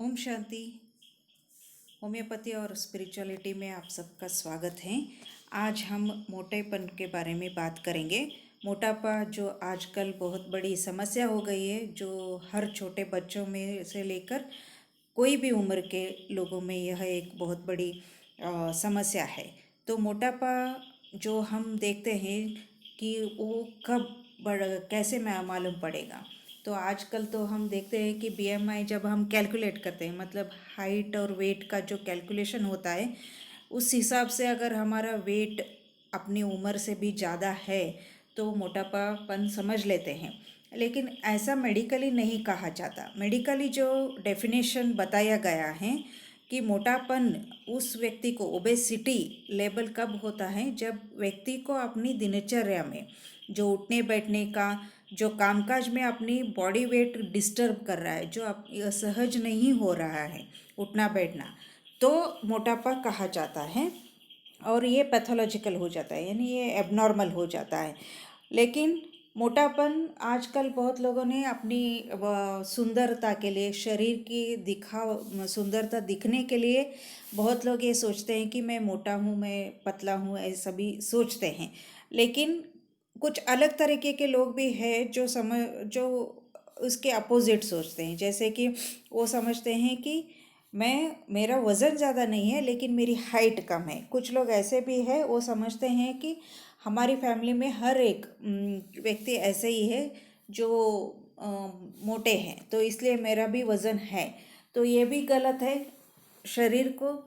Om Shanti. Homeopathy और spirituality में आप सबका स्वागत है। आज हम मोटेपन के बारे में बात करेंगे। मोटापा जो आजकल बहुत बड़ी समस्या हो गई है, जो हर छोटे बच्चों में से लेकर कोई भी उम्र के लोगों में यह एक बहुत बड़ी समस्या है। तो मोटापा जो हम देखते हैं कि वो कब बढ़ कैसे मालूम पड़ेगा। तो आजकल तो हम देखते हैं कि बीएमआई जब हम कैलकुलेट करते हैं, मतलब हाइट और वेट का जो कैलकुलेशन होता है, उस हिसाब से अगर हमारा वेट अपनी उम्र से भी ज़्यादा है तो मोटापापन समझ लेते हैं। लेकिन ऐसा मेडिकली नहीं कहा जाता। मेडिकली जो डेफिनेशन बताया गया है कि मोटापन उस व्यक्ति को ओबेसिटी लेवल कब होता है, जब व्यक्ति को अपनी दिनचर्या में जो उठने बैठने का जो कामकाज में अपनी बॉडी वेट डिस्टर्ब कर रहा है, जो सहज नहीं हो रहा है उठना बैठना, तो मोटापा कहा जाता है। और ये पैथोलॉजिकल हो जाता है, यानी ये एबनॉर्मल हो जाता है। लेकिन मोटापन आजकल बहुत लोगों ने अपनी सुंदरता के लिए, शरीर की सुंदरता दिखने के लिए बहुत लोग ये सोचते हैं कि मैं मोटा हूँ, मैं पतला हूँ, ऐसा भी सोचते हैं। लेकिन कुछ अलग तरीके के लोग भी हैं जो उसके अपोजिट सोचते हैं। जैसे कि वो समझते हैं कि मेरा वज़न ज़्यादा नहीं है लेकिन मेरी हाइट कम है। कुछ लोग ऐसे भी हैं, वो समझते हैं कि हमारी फैमिली में हर एक व्यक्ति ऐसे ही है जो अ, मोटे हैं, तो इसलिए मेरा भी वज़न है। तो ये भी गलत है। शरीर को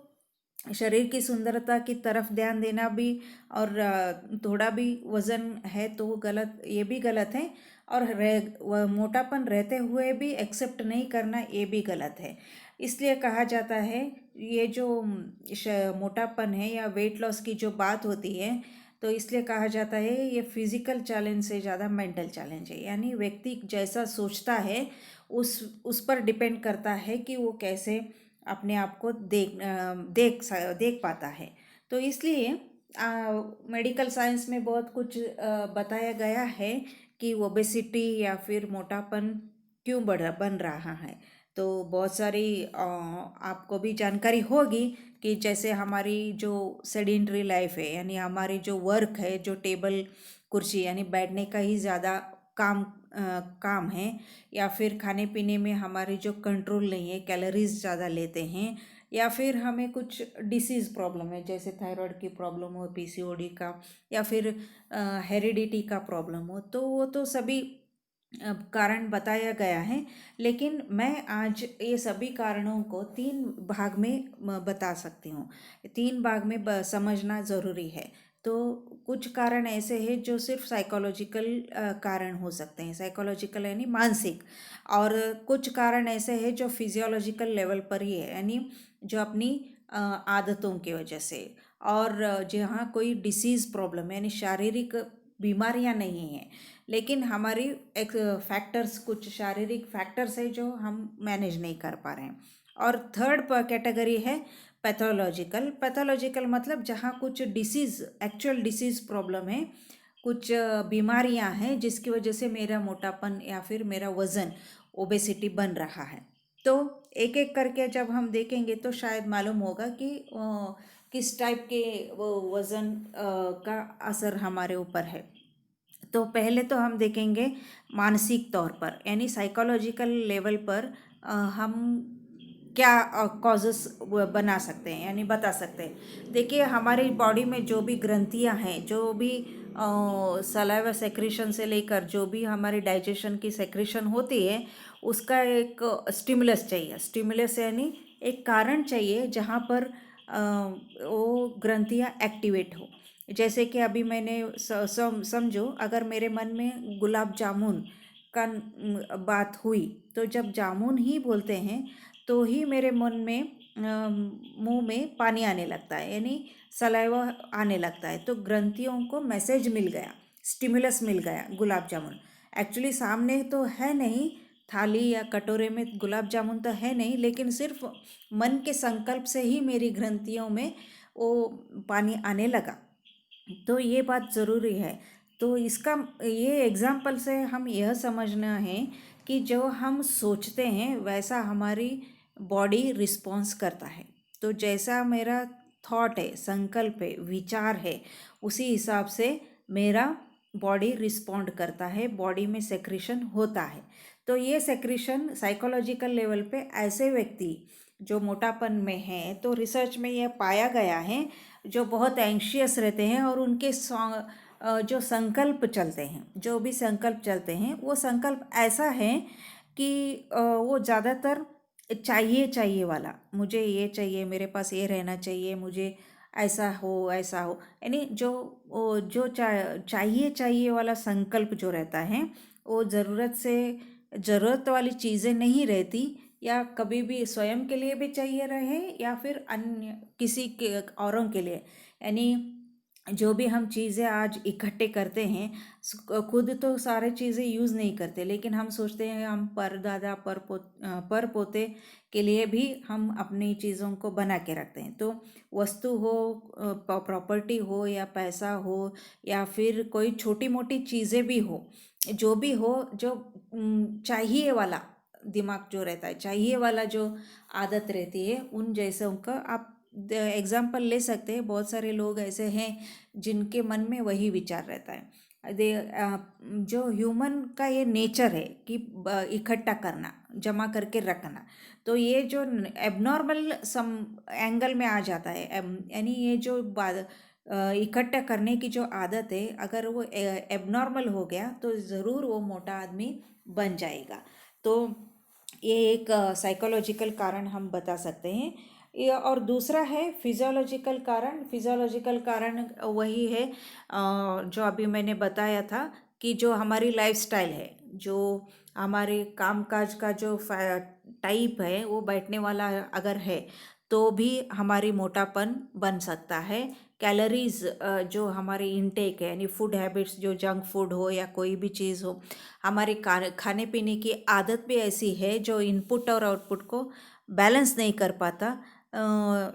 शरीर की सुंदरता की तरफ ध्यान देना भी, और थोड़ा भी वज़न है तो गलत, ये भी गलत है। और मोटापन रहते हुए भी एक्सेप्ट नहीं करना, ये भी गलत है। इसलिए कहा जाता है, ये जो मोटापन है या वेट लॉस की जो बात होती है, तो इसलिए कहा जाता है ये फिजिकल चैलेंज से ज़्यादा मेंटल चैलेंज है। यानी व्यक्ति जैसा सोचता है उस पर डिपेंड करता है कि वो कैसे अपने आप को देख पाता है। तो इसलिए मेडिकल साइंस में बहुत कुछ बताया गया है कि ओबेसिटी या फिर मोटापन क्यों बन रहा है। तो बहुत सारी आपको भी जानकारी होगी कि जैसे हमारी जो सेडेंटरी लाइफ है, यानी हमारी जो वर्क है, जो टेबल कुर्सी यानी बैठने का ही ज़्यादा काम है, या फिर खाने पीने में हमारी जो कंट्रोल नहीं है, कैलोरीज ज़्यादा लेते हैं, या फिर हमें कुछ डिसीज़ प्रॉब्लम है, जैसे थायराइड की प्रॉब्लम हो, पीसीओडी का, या फिर हेरिडिटी का प्रॉब्लम हो, तो वो तो सभी कारण बताया गया है। लेकिन मैं आज ये सभी कारणों को 3 भाग में बता सकती हूँ। 3 भाग में समझना ज़रूरी है। तो कुछ कारण ऐसे हैं जो सिर्फ साइकोलॉजिकल कारण हो सकते हैं, साइकोलॉजिकल यानी मानसिक। और कुछ कारण ऐसे हैं जो फिजियोलॉजिकल लेवल पर ही है, यानी जो अपनी आदतों की वजह से, और जहाँ कोई डिसीज़ प्रॉब्लम यानी शारीरिक बीमारियाँ नहीं हैं, लेकिन हमारी एक फैक्टर्स, कुछ शारीरिक फैक्टर्स है जो हम मैनेज नहीं कर पा रहे हैं। और थर्ड कैटेगरी है पैथोलॉजिकल। पैथोलॉजिकल मतलब जहाँ कुछ डिसीज़, एक्चुअल डिसीज़ प्रॉब्लम है, कुछ बीमारियाँ हैं जिसकी वजह से मेरा मोटापन या फिर मेरा वज़न ओबेसिटी बन रहा है। तो एक एक करके जब हम देखेंगे तो शायद मालूम होगा कि किस टाइप के वो वज़न का असर हमारे ऊपर है। तो पहले तो हम देखेंगे मानसिक तौर पर, यानी साइकोलॉजिकल लेवल पर हम क्या कॉजेस बना सकते हैं, यानी बता सकते हैं। देखिए, हमारी बॉडी में जो भी ग्रंथियां हैं, जो भी सलाइवा सेक्रेशन से लेकर जो भी हमारी डाइजेशन की सेक्रेशन होती है, उसका एक स्टिमुलस चाहिए। स्टिमुलस यानी एक कारण चाहिए जहाँ पर वो ग्रंथियां एक्टिवेट हो। जैसे कि अभी मैंने समझो, अगर मेरे मन में गुलाब जामुन का बात हुई, तो जब जामुन ही बोलते हैं तो ही मेरे मन में मुंह में पानी आने लगता है, यानी सलाइवा आने लगता है। तो ग्रंथियों को मैसेज मिल गया, स्टिमुलस मिल गया गुलाब जामुन। एक्चुअली सामने तो है नहीं, थाली या कटोरे में गुलाब जामुन तो है नहीं, लेकिन सिर्फ मन के संकल्प से ही मेरी ग्रंथियों में वो पानी आने लगा। तो ये बात ज़रूरी है। तो इसका ये एग्जाम्पल से हम यह समझना है कि जो हम सोचते हैं वैसा हमारी बॉडी रिस्पॉन्स करता है। तो जैसा मेरा थॉट है, संकल्प है, विचार है, उसी हिसाब से मेरा बॉडी रिस्पॉन्ड करता है, बॉडी में सेक्रेशन होता है। तो ये सेक्रेशन साइकोलॉजिकल लेवल पे ऐसे व्यक्ति जो मोटापन में हैं, तो रिसर्च में यह पाया गया है, जो बहुत एंशियस रहते हैं और उनके जो संकल्प चलते हैं, जो भी संकल्प चलते हैं, वो संकल्प ऐसा है कि वो ज़्यादातर चाहिए वाला, मुझे ये चाहिए, मेरे पास ये रहना चाहिए, मुझे ऐसा हो, यानी जो चाहिए वाला संकल्प जो रहता है, वो ज़रूरत वाली चीज़ें नहीं रहती, या कभी भी स्वयं के लिए भी चाहिए रहे या फिर अन्य किसी के औरों के लिए। यानी जो भी हम चीज़ें आज इकट्ठे करते हैं, खुद तो सारे चीज़ें यूज़ नहीं करते, लेकिन हम सोचते हैं हम परदादा पर पोते के लिए भी हम अपनी चीज़ों को बना के रखते हैं। तो वस्तु हो, प्रॉपर्टी हो या पैसा हो या फिर कोई छोटी मोटी चीज़ें भी हो, जो भी हो, जो चाहिए वाला दिमाग जो रहता है, चाहिए वाला जो आदत रहती है, उन जैसों का आप एग्जाम्पल ले सकते हैं। बहुत सारे लोग ऐसे हैं जिनके मन में वही विचार रहता है। जो ह्यूमन का ये नेचर है कि इकट्ठा करना, जमा करके रखना, तो ये जो एबनॉर्मल सम एंगल में आ जाता है। यानी ये जो इकट्ठा करने की जो आदत है, अगर वो एबनॉर्मल हो गया तो ज़रूर वो मोटा आदमी बन जाएगा। तो ये एक साइकोलॉजिकल कारण हम बता सकते हैं। ये और दूसरा है फिजियोलॉजिकल कारण। फिजियोलॉजिकल कारण वही है जो अभी मैंने बताया था कि जो हमारी लाइफस्टाइल है, जो हमारे कामकाज का जो टाइप है, वो बैठने वाला अगर है तो भी हमारी मोटापन बन सकता है। कैलोरीज जो हमारी इनटेक है, यानी फूड हैबिट्स, जो जंक फूड हो या कोई भी चीज़ हो, हमारे खाने पीने की आदत भी ऐसी है जो इनपुट और आउटपुट को बैलेंस नहीं कर पाता।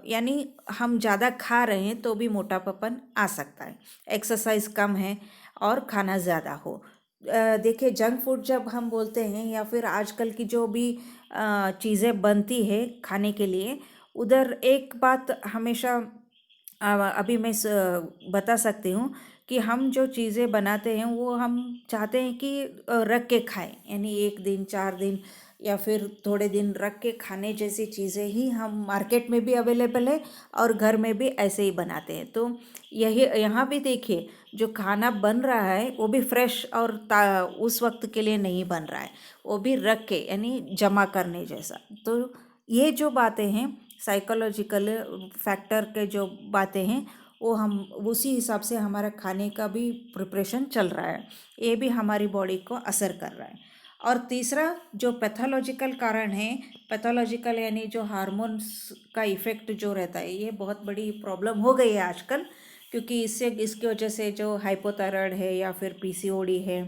यानी हम ज़्यादा खा रहे हैं तो भी मोटापापन आ सकता है। एक्सरसाइज कम है और खाना ज़्यादा हो। देखिए, जंक फूड जब हम बोलते हैं या फिर आजकल की जो भी चीज़ें बनती है खाने के लिए, उधर एक बात हमेशा अभी मैं बता सकती हूँ कि हम जो चीज़ें बनाते हैं वो हम चाहते हैं कि रख के खाएं, यानी 1 दिन 4 दिन या फिर थोड़े दिन रख के खाने जैसी चीज़ें ही हम मार्केट में भी अवेलेबल है और घर में भी ऐसे ही बनाते हैं। तो यही यहाँ भी देखिए, जो खाना बन रहा है वो भी फ्रेश और उस वक्त के लिए नहीं बन रहा है, वो भी रख के, यानी जमा करने जैसा। तो ये जो बातें हैं, साइकोलॉजिकल फैक्टर के जो बातें हैं, वो हम उसी हिसाब से हमारा खाने का भी प्रिपरेशन चल रहा है, ये भी हमारी बॉडी को असर कर रहा है। और तीसरा जो पैथोलॉजिकल कारण है, पैथोलॉजिकल यानी जो हार्मोन्स का इफ़ेक्ट जो रहता है, ये बहुत बड़ी प्रॉब्लम हो गई है आजकल, क्योंकि इसकी वजह से जो हाइपोथायराइड है या फिर पीसीओडी है,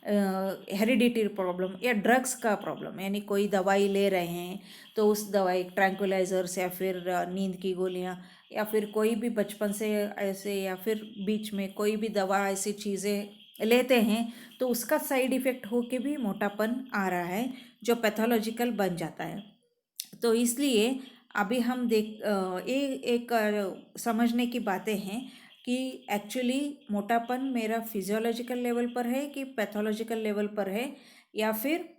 हेरिडिटी प्रॉब्लम या ड्रग्स का प्रॉब्लम, यानी कोई दवाई ले रहे हैं तो उस दवाई ट्रैंक्विलाइजर्स या फिर नींद की गोलियां, या फिर कोई भी बचपन से ऐसे, या फिर बीच में कोई भी दवा, ऐसी चीज़ें लेते हैं तो उसका साइड इफ़ेक्ट होके भी मोटापन आ रहा है, जो पैथोलॉजिकल बन जाता है। तो इसलिए अभी हम ये एक समझने की बातें हैं कि एक्चुअली मोटापन मेरा फिजियोलॉजिकल लेवल पर है कि पैथोलॉजिकल लेवल पर है या फिर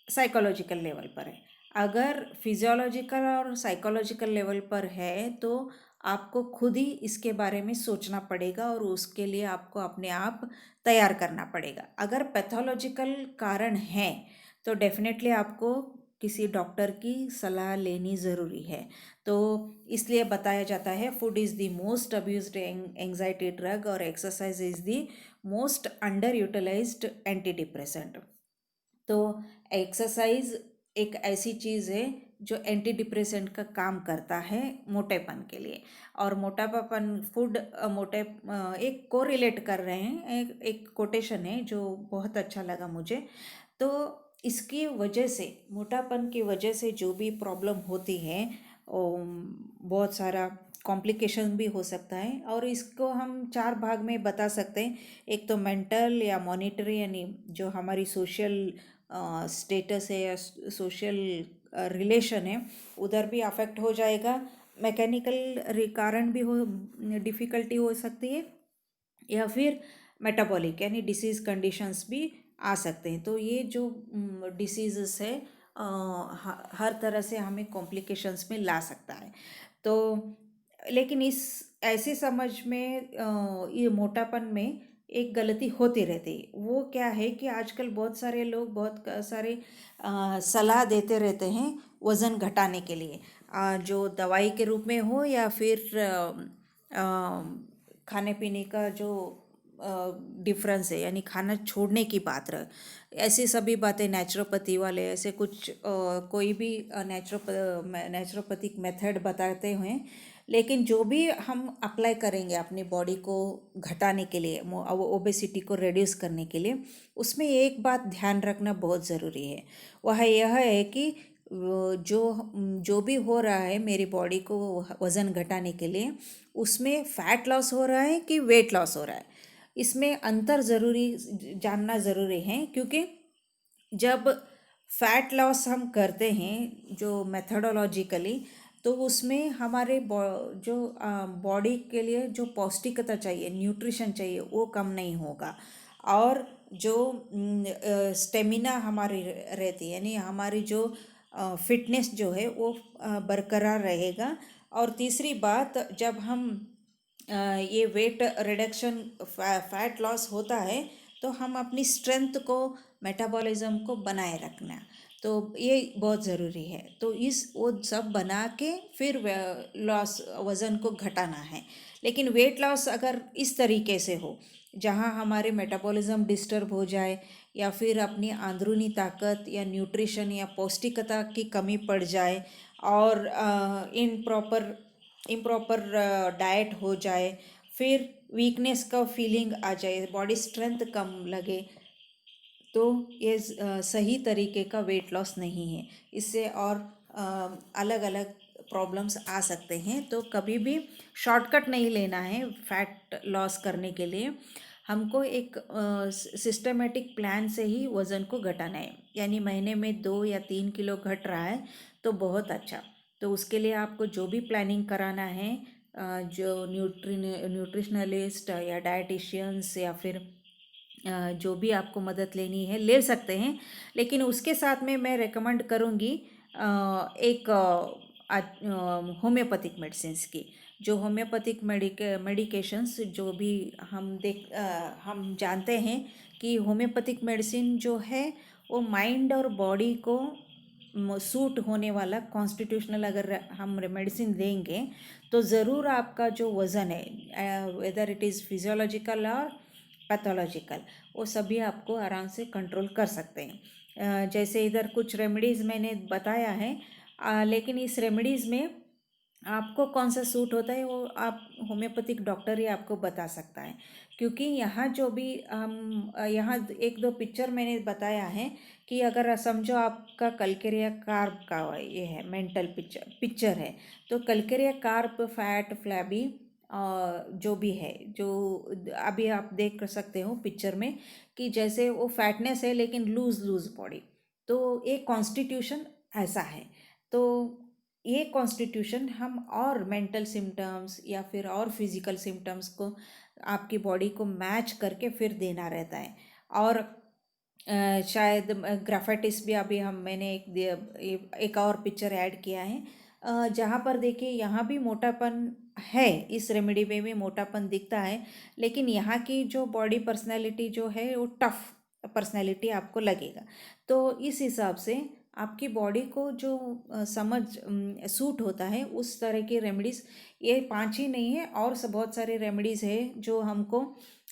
साइकोलॉजिकल लेवल पर है। अगर फिजियोलॉजिकल और साइकोलॉजिकल लेवल पर है तो आपको खुद ही इसके बारे में सोचना पड़ेगा और उसके लिए आपको अपने आप तैयार करना पड़ेगा। अगर पैथोलॉजिकल कारण है तो डेफिनेटली आपको किसी डॉक्टर की सलाह लेनी ज़रूरी है। तो इसलिए बताया जाता है food is the most abused anxiety drug और exercise is the most underutilised antidepressant. तो एक्सरसाइज एक ऐसी चीज़ है जो एंटी डिप्रेसेंट का काम करता है मोटेपन के लिए। और मोटापापन फूड एक कोरिलेट कर रहे हैं, एक कोटेशन है जो बहुत अच्छा लगा मुझे। तो इसकी वजह से, मोटापन की वजह से जो भी प्रॉब्लम होती है, बहुत सारा कॉम्प्लिकेशन भी हो सकता है। और इसको हम 4 भाग में बता सकते हैं। एक तो मेंटल या मॉनिटरी, यानी जो हमारी सोशल स्टेटस है या सोशल रिलेशन है उधर भी अफेक्ट हो जाएगा। मैकेनिकल कारण भी हो डिफ़िकल्टी हो सकती है, या फिर मेटाबॉलिक यानी डिसीज़ कंडीशंस भी आ सकते हैं। तो ये जो डिसीज़ेस है हर तरह से हमें कॉम्प्लिकेशंस में ला सकता है। तो लेकिन इस ऐसी समझ में ये मोटापन में एक गलती होती रहती है। वो क्या है कि आजकल बहुत सारे लोग बहुत सारे सलाह देते रहते हैं वज़न घटाने के लिए, जो दवाई के रूप में हो या फिर खाने पीने का जो डिफरेंस है, यानी खाना छोड़ने की बात रहे, ऐसी सभी बातें नेचुरोपैथी वाले ऐसे कुछ कोई भी नेचुरोपैथिक मेथड बताते हुए, लेकिन जो भी हम अप्लाई करेंगे अपनी बॉडी को घटाने के लिए, ओबेसिटी को रिड्यूस करने के लिए, उसमें एक बात ध्यान रखना बहुत ज़रूरी है। वह यह है कि जो भी हो रहा है मेरी बॉडी को वज़न घटाने के लिए, उसमें फैट लॉस हो रहा है कि वेट लॉस हो रहा है, इसमें अंतर ज़रूरी जानना ज़रूरी है। क्योंकि जब फैट लॉस हम करते हैं जो मेथडोलॉजिकली, तो उसमें हमारे जो बॉडी के लिए जो पौष्टिकता चाहिए, न्यूट्रिशन चाहिए, वो कम नहीं होगा। और जो स्टेमिना हमारी रहती है, यानी हमारी जो फिटनेस जो है वो बरकरार रहेगा। और तीसरी बात, जब हम ये वेट रिडक्शन फैट लॉस होता है, तो हम अपनी स्ट्रेंथ को, मेटाबॉलिज्म को बनाए रखना, तो ये बहुत ज़रूरी है। तो वो सब बना के फिर लॉस वज़न को घटाना है। लेकिन वेट लॉस अगर इस तरीके से हो जहाँ हमारे मेटाबॉलिज्म डिस्टर्ब हो जाए, या फिर अपनी अंदरूनी ताकत या न्यूट्रिशन या पौष्टिकता की कमी पड़ जाए, और इम्प्रॉपर डाइट हो जाए, फिर वीकनेस का फीलिंग आ जाए, बॉडी स्ट्रेंथ कम लगे, तो ये सही तरीके का वेट लॉस नहीं है। इससे और अलग अलग प्रॉब्लम्स आ सकते हैं। तो कभी भी शॉर्टकट नहीं लेना है फैट लॉस करने के लिए। हमको एक सिस्टमेटिक प्लान से ही वज़न को घटाना है। यानी महीने में 2 या 3 किलो घट रहा है तो बहुत अच्छा। तो उसके लिए आपको जो भी प्लानिंग कराना है, जो न्यूट्रिशनलिस्ट या डाइटिशियंस या फिर जो भी आपको मदद लेनी है ले सकते हैं। लेकिन उसके साथ में मैं रेकमेंड करूँगी एक होम्योपैथिक मेडिसिन्स की। जो होम्योपैथिक मेडिकेशंस जो भी हम जानते हैं कि होम्योपैथिक मेडिसिन जो है वो माइंड और बॉडी को सूट होने वाला कॉन्स्टिट्यूशनल अगर हम मेडिसिन देंगे, तो ज़रूर आपका जो वज़न है, वेदर इट इज़ फिजियोलॉजिकल और पैथोलॉजिकल, वो सभी आपको आराम से कंट्रोल कर सकते हैं। जैसे इधर कुछ रेमेडीज़ मैंने बताया है, लेकिन इस रेमेडीज़ में आपको कौन सा सूट होता है वो आप होम्योपैथिक डॉक्टर ही आपको बता सकता है। क्योंकि यहाँ जो भी हम यहाँ 1-2 पिक्चर मैंने बताया है कि अगर समझो आपका कल्केरिया कार्ब का ये है मेंटल पिक्चर है, तो कल्केरिया कार्ब फैट फ्लैबी जो भी है, जो अभी आप देख सकते हो पिक्चर में कि जैसे वो फैटनेस है लेकिन लूज बॉडी, तो एक कॉन्स्टिट्यूशन ऐसा है। तो ये कॉन्स्टिट्यूशन हम और मेंटल सिम्टम्स या फिर और फिजिकल सिम्टम्स को आपकी बॉडी को मैच करके फिर देना रहता है। और शायद ग्राफाइटिस भी अभी मैंने एक और पिक्चर ऐड किया है, जहाँ पर देखिए यहाँ भी मोटापन है, इस रेमेडी में भी मोटापन दिखता है, लेकिन यहाँ की जो बॉडी पर्सनैलिटी जो है वो टफ पर्सनैलिटी आपको लगेगा। तो इस हिसाब से आपकी बॉडी को जो सूट होता है उस तरह की रेमेडीज़, ये 5 ही नहीं है, और बहुत सारे रेमेडीज़ है जो हमको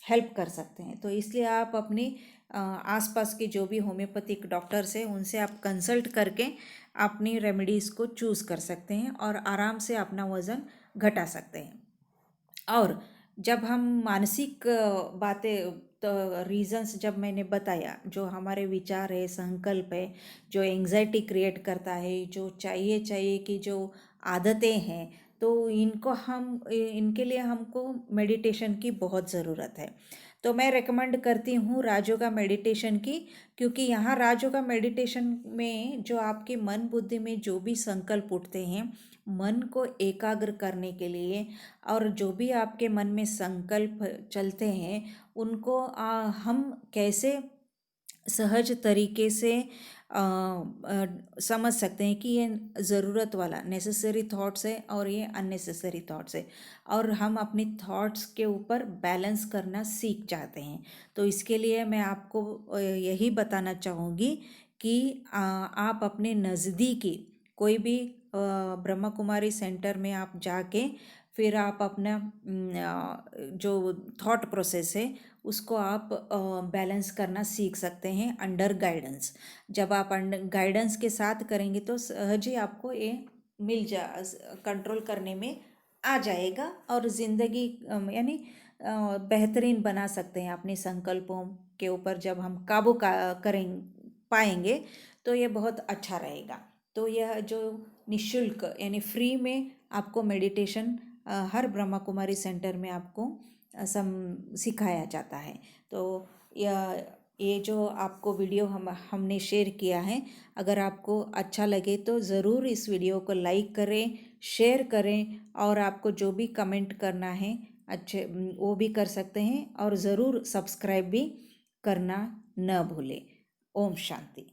हेल्प कर सकते हैं। तो इसलिए आप अपनी आसपास के जो भी होम्योपैथिक डॉक्टर्स हैं उनसे आप कंसल्ट करके अपनी रेमेडीज़ को चूज़ कर सकते हैं और आराम से अपना वज़न घटा सकते हैं। और जब हम मानसिक बातें, तो रीजंस जब मैंने बताया, जो हमारे विचार है, संकल्प है, जो एंजाइटी क्रिएट करता है, जो चाहिए कि जो आदतें हैं, तो इनके लिए हमको मेडिटेशन की बहुत ज़रूरत है। तो मैं रेकमेंड करती हूँ राजयोगा मेडिटेशन की, क्योंकि यहाँ राजयोगा मेडिटेशन में जो आपके मन बुद्धि में जो भी संकल्प उठते हैं मन को एकाग्र करने के लिए, और जो भी आपके मन में संकल्प चलते हैं उनको हम कैसे सहज तरीके से समझ सकते हैं कि ये ज़रूरत वाला नेसेसरी थॉट्स है और ये अननेसेसरी थॉट्स है, और हम अपनी थॉट्स के ऊपर बैलेंस करना सीख जाते हैं। तो इसके लिए मैं आपको यही बताना चाहूँगी कि आप अपने नज़दीकी कोई भी ब्रह्मा कुमारी सेंटर में आप जाके फिर आप अपना जो थॉट प्रोसेस है उसको आप बैलेंस करना सीख सकते हैं अंडर गाइडेंस। जब आप अंडर गाइडेंस के साथ करेंगे तो सहज ही आपको ये मिल जा कंट्रोल करने में आ जाएगा, और ज़िंदगी यानी बेहतरीन बना सकते हैं अपने संकल्पों के ऊपर। जब हम काबू करें पाएंगे तो ये बहुत अच्छा रहेगा। तो यह जो निशुल्क यानी फ्री में आपको मेडिटेशन हर ब्रह्मा कुमारी सेंटर में आपको सिखाया जाता है। तो ये जो आपको वीडियो हमने शेयर किया है, अगर आपको अच्छा लगे तो ज़रूर इस वीडियो को लाइक करें, शेयर करें, और आपको जो भी कमेंट करना है अच्छे वो भी कर सकते हैं, और ज़रूर सब्सक्राइब भी करना न भूलें। ओम शांति।